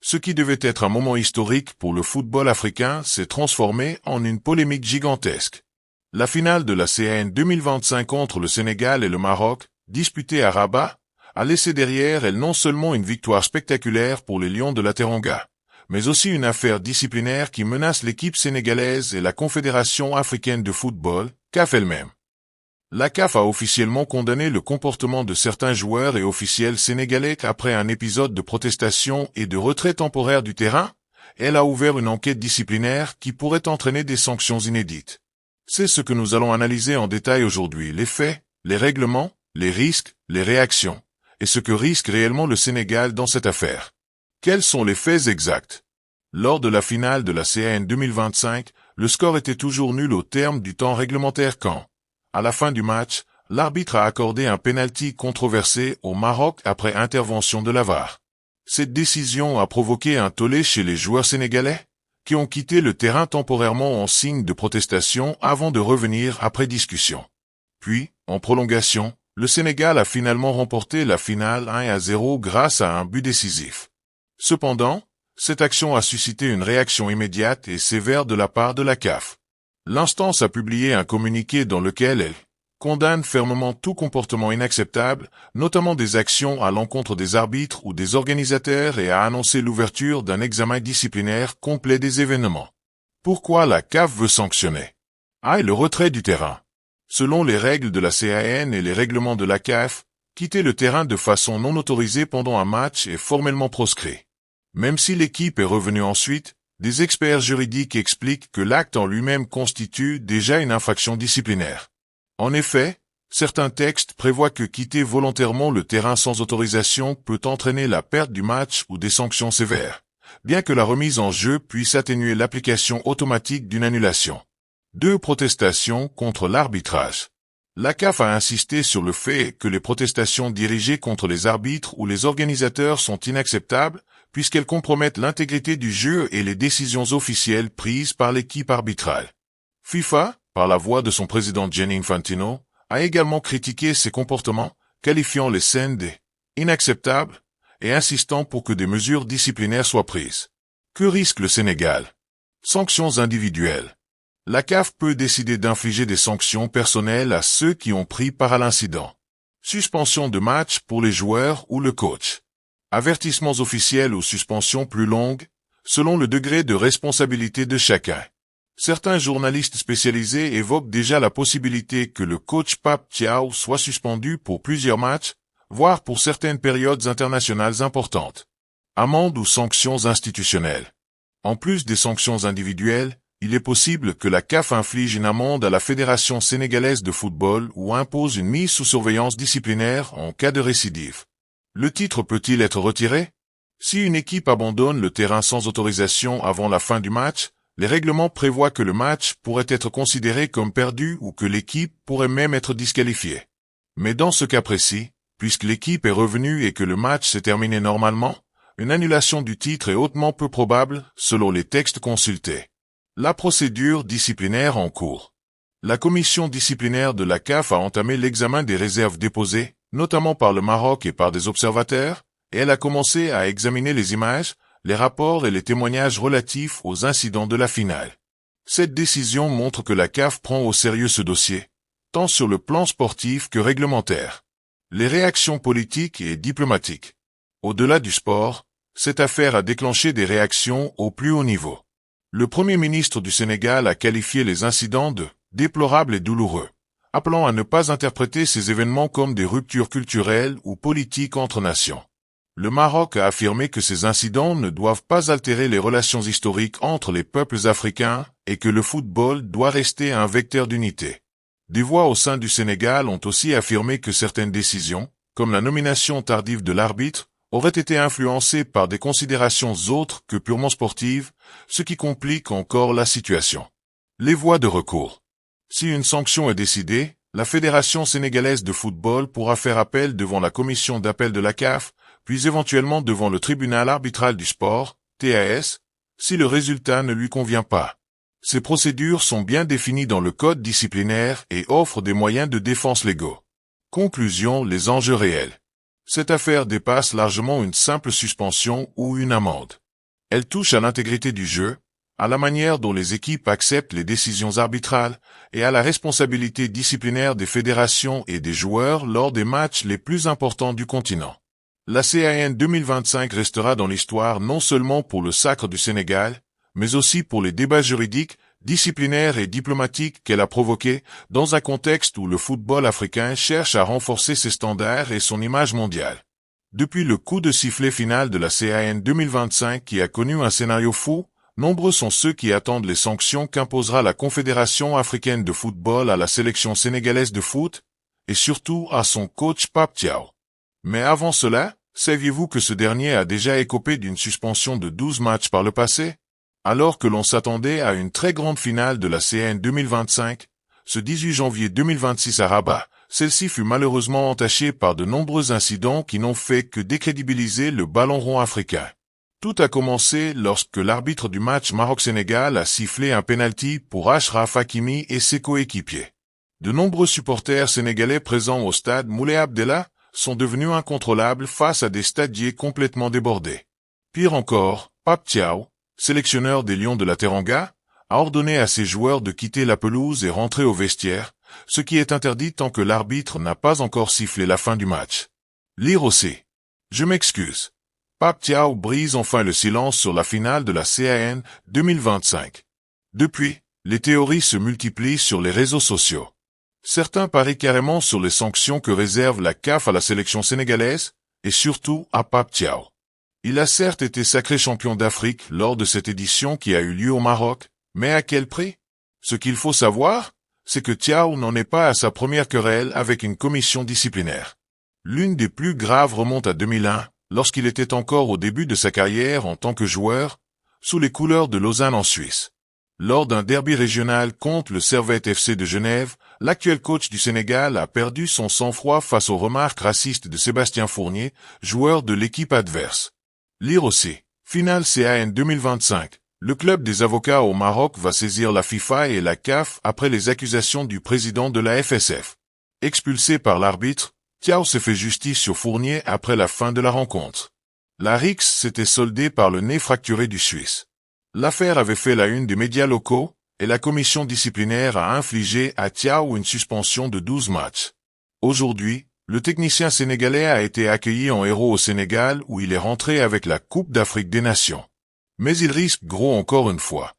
Ce qui devait être un moment historique pour le football africain s'est transformé en une polémique gigantesque. La finale de la CAN 2025 entre le Sénégal et le Maroc, disputée à Rabat, a laissé derrière elle non seulement une victoire spectaculaire pour les Lions de la Teranga, mais aussi une affaire disciplinaire qui menace l'équipe sénégalaise et la Confédération africaine de football, CAF elle-même. La CAF a officiellement condamné le comportement de certains joueurs et officiels sénégalais après un épisode de protestation et de retrait temporaire du terrain. Elle a ouvert une enquête disciplinaire qui pourrait entraîner des sanctions inédites. C'est ce que nous allons analyser en détail aujourd'hui, les faits, les règlements, les risques, les réactions, et ce que risque réellement le Sénégal dans cette affaire. Quels sont les faits exacts? Lors de la finale de la CAN 2025, le score était toujours nul au terme du temps réglementaire quand, à la fin du match, l'arbitre a accordé un penalty controversé au Maroc après intervention de la VAR. Cette décision a provoqué un tollé chez les joueurs sénégalais, qui ont quitté le terrain temporairement en signe de protestation avant de revenir après discussion. Puis, en prolongation, le Sénégal a finalement remporté la finale 1-0 grâce à un but décisif. Cependant, cette action a suscité une réaction immédiate et sévère de la part de la CAF. L'instance a publié un communiqué dans lequel elle condamne fermement tout comportement inacceptable, notamment des actions à l'encontre des arbitres ou des organisateurs et a annoncé l'ouverture d'un examen disciplinaire complet des événements. Pourquoi la CAF veut sanctionner? Le retrait du terrain. Selon les règles de la CAN et les règlements de la CAF, quitter le terrain de façon non autorisée pendant un match est formellement proscrit. Même si l'équipe est revenue ensuite, des experts juridiques expliquent que l'acte en lui-même constitue déjà une infraction disciplinaire. En effet, certains textes prévoient que quitter volontairement le terrain sans autorisation peut entraîner la perte du match ou des sanctions sévères, bien que la remise en jeu puisse atténuer l'application automatique d'une annulation. 2 protestations contre l'arbitrage. La CAF a insisté sur le fait que les protestations dirigées contre les arbitres ou les organisateurs sont inacceptables, puisqu'elles compromettent l'intégrité du jeu et les décisions officielles prises par l'équipe arbitrale. FIFA, par la voix de son président Gianni Infantino, a également critiqué ces comportements, qualifiant les scènes d'inacceptables et insistant pour que des mesures disciplinaires soient prises. Que risque le Sénégal? Sanctions individuelles. La CAF peut décider d'infliger des sanctions personnelles à ceux qui ont pris part à l'incident. Suspension de match pour les joueurs ou le coach. Avertissements officiels ou suspensions plus longues, selon le degré de responsabilité de chacun. Certains journalistes spécialisés évoquent déjà la possibilité que le coach Pape Thiaw soit suspendu pour plusieurs matchs, voire pour certaines périodes internationales importantes. Amendes ou sanctions institutionnelles. En plus des sanctions individuelles, il est possible que la CAF inflige une amende à la Fédération sénégalaise de football ou impose une mise sous surveillance disciplinaire en cas de récidive. Le titre peut-il être retiré? Si une équipe abandonne le terrain sans autorisation avant la fin du match, les règlements prévoient que le match pourrait être considéré comme perdu ou que l'équipe pourrait même être disqualifiée. Mais dans ce cas précis, puisque l'équipe est revenue et que le match s'est terminé normalement, une annulation du titre est hautement peu probable, selon les textes consultés. La procédure disciplinaire en cours. La commission disciplinaire de la CAF a entamé l'examen des réserves déposées, notamment par le Maroc et par des observateurs, et elle a commencé à examiner les images, les rapports et les témoignages relatifs aux incidents de la finale. Cette décision montre que la CAF prend au sérieux ce dossier, tant sur le plan sportif que réglementaire. Les réactions politiques et diplomatiques. Au-delà du sport, cette affaire a déclenché des réactions au plus haut niveau. Le Premier ministre du Sénégal a qualifié les incidents de « déplorables et douloureux », appelant à ne pas interpréter ces événements comme des ruptures culturelles ou politiques entre nations. Le Maroc a affirmé que ces incidents ne doivent pas altérer les relations historiques entre les peuples africains et que le football doit rester un vecteur d'unité. Des voix au sein du Sénégal ont aussi affirmé que certaines décisions, comme la nomination tardive de l'arbitre, auraient été influencées par des considérations autres que purement sportives, ce qui complique encore la situation. Les voies de recours. Si une sanction est décidée, la Fédération sénégalaise de football pourra faire appel devant la commission d'appel de la CAF, puis éventuellement devant le tribunal arbitral du sport, TAS, si le résultat ne lui convient pas. Ces procédures sont bien définies dans le code disciplinaire et offrent des moyens de défense légaux. Conclusion, les enjeux réels. Cette affaire dépasse largement une simple suspension ou une amende. Elle touche à l'intégrité du jeu, à la manière dont les équipes acceptent les décisions arbitrales et à la responsabilité disciplinaire des fédérations et des joueurs lors des matchs les plus importants du continent. La CAN 2025 restera dans l'histoire non seulement pour le sacre du Sénégal, mais aussi pour les débats juridiques, disciplinaires et diplomatiques qu'elle a provoqués dans un contexte où le football africain cherche à renforcer ses standards et son image mondiale. Depuis le coup de sifflet final de la CAN 2025 qui a connu un scénario fou, nombreux sont ceux qui attendent les sanctions qu'imposera la Confédération africaine de football à la sélection sénégalaise de foot, et surtout à son coach Pape Thiaw. Mais avant cela, saviez-vous que ce dernier a déjà écopé d'une suspension de 12 matchs par le passé? Alors que l'on s'attendait à une très grande finale de la CAN 2025, ce 18 janvier 2026 à Rabat, celle-ci fut malheureusement entachée par de nombreux incidents qui n'ont fait que décrédibiliser le ballon rond africain. Tout a commencé lorsque l'arbitre du match Maroc-Sénégal a sifflé un penalty pour Achraf Hakimi et ses coéquipiers. De nombreux supporters sénégalais présents au stade Moulay Abdellah sont devenus incontrôlables face à des stadiers complètement débordés. Pire encore, Pape Thiaw, sélectionneur des Lions de la Teranga, a ordonné à ses joueurs de quitter la pelouse et rentrer au vestiaire, ce qui est interdit tant que l'arbitre n'a pas encore sifflé la fin du match. Lire aussi. Je m'excuse. Pape Thiaw brise enfin le silence sur la finale de la CAN 2025. Depuis, les théories se multiplient sur les réseaux sociaux. Certains parient carrément sur les sanctions que réserve la CAF à la sélection sénégalaise, et surtout à Pape Thiaw. Il a certes été sacré champion d'Afrique lors de cette édition qui a eu lieu au Maroc, mais à quel prix? Ce qu'il faut savoir, c'est que Thiaw n'en est pas à sa première querelle avec une commission disciplinaire. L'une des plus graves remonte à 2001, lorsqu'il était encore au début de sa carrière en tant que joueur, sous les couleurs de Lausanne en Suisse. Lors d'un derby régional contre le Servette FC de Genève, l'actuel coach du Sénégal a perdu son sang-froid face aux remarques racistes de Sébastien Fournier, joueur de l'équipe adverse. Lire aussi. Finale CAN 2025. Le club des avocats au Maroc va saisir la FIFA et la CAF après les accusations du président de la FSF. Expulsé par l'arbitre, Thiaw s'est fait justice sur Fournier après la fin de la rencontre. La rixe s'était soldée par le nez fracturé du Suisse. L'affaire avait fait la une des médias locaux, et la commission disciplinaire a infligé à Thiaw une suspension de 12 matchs. Aujourd'hui, le technicien sénégalais a été accueilli en héros au Sénégal où il est rentré avec la Coupe d'Afrique des Nations. Mais il risque gros encore une fois.